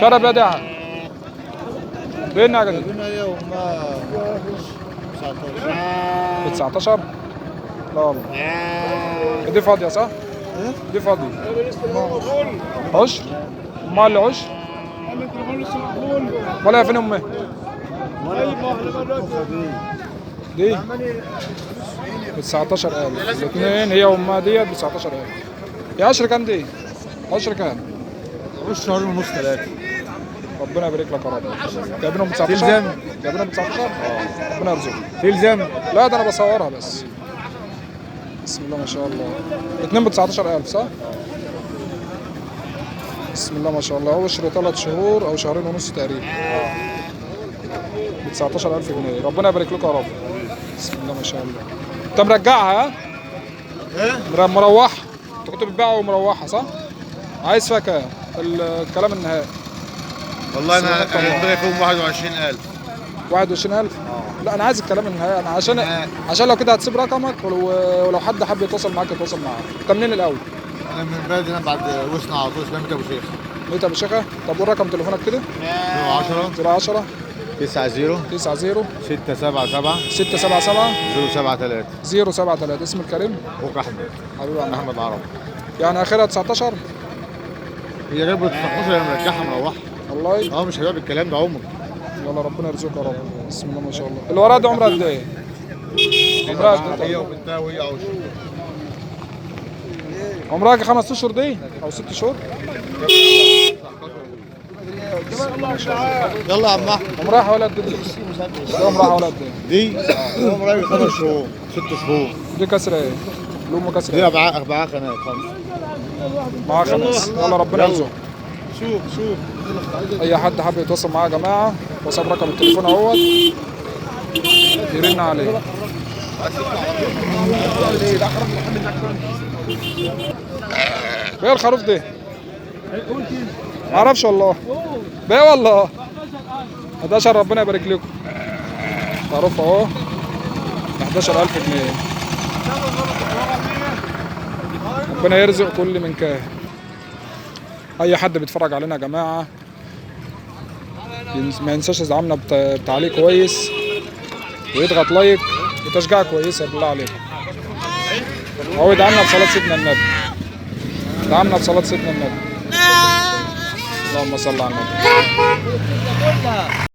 شرب يا دعم بينا يا جدع بينا ايه وما 19 ب 19. لا والله دي فاضية صح؟ ايه؟ دي فاضية عشر امال اللي عشر ولا فين امي؟ دي ب 19,000 الاثنين هي وامها ديت ب 19,000. يا 10 كام دي؟ 10 كام؟ وش شهرين ونص 3 ربنا يبارك لك يا رب. جايبينهم ب 19؟ تلزم؟ جايبينهم ب 19؟ ربنا يرزقك. تلزم؟ لا ده انا بصورها بس. بسم الله ما شاء الله. الاثنين ب 19,000 صح؟ بسم الله ما شاء الله. هو شهر 3 شهور او شهرين ونص تقريبا. ب 19,000 جنيه. ربنا يبارك لكم يا رب. بسم الله ما شاء الله. انت مرجعها ها؟ ايه؟ مروحة. انت كنت بتبيعها ومروحة صح؟ عايز فيها كام؟ الكلام النهائي. والله انا دماغي فيهم 21,000. 21,000؟ لا انا عايز الكلام النهائي انا عشان لو كده هتسيب رقمك ولو حد حب يتواصل معاك يتواصل معاك. انت منين الاول؟ انا من البلد هنا بعد وسنا على طول اسمها ميت ابو شيخ. ميت ابو شيخه. طب قول رقم تليفونك كده. 10 010 90 90 677 677 073. 073. اسم الكريم اخوك احمد حبيبي يا عم. احمد عرب. يعني اخرها 19. هي غير ب 19 انا مرجعها مروحها. والله مش هبيع بالكلام ده عمر. يلا ربنا يرزقك يا رب. بسم الله ما شاء الله. الورقه دي عمرها قد ايه؟ عمرها قد هي ايه؟ وبنتها وهي عوشه. عمرها 5 اشهر دي او 6 شهور. يلا يا عم احمد. عمرها حوالي قد ايه؟ دي عمرها حوالي قد ايه؟ دي عمرها 5 شهور 6 شهور. دي كسر ايه؟ لهم كسر دي ايه؟ ابعاء خناق 5. معاها 5. يلا ربنا يرزقك. شوف اي حد حابب يتواصل معايا يا جماعه وصل رقم التليفون اهوت يرن عليه. ايه الخروف ده؟ ما اعرفش والله. بيه والله 11. ربنا يبارك لكم. خروف اهو 11,000 جنيه. ربنا يرزق كل من كان. اي حد بيتفرج علينا يا جماعه ما ينساش يدعمنا بتعليق كويس ويضغط لايك وتشجيع كويسه بالله عليكم. هو يدعمنا بصلاه سيدنا النبي. دعمنا بصلاه سيدنا النبي. اللهم صل على النبي.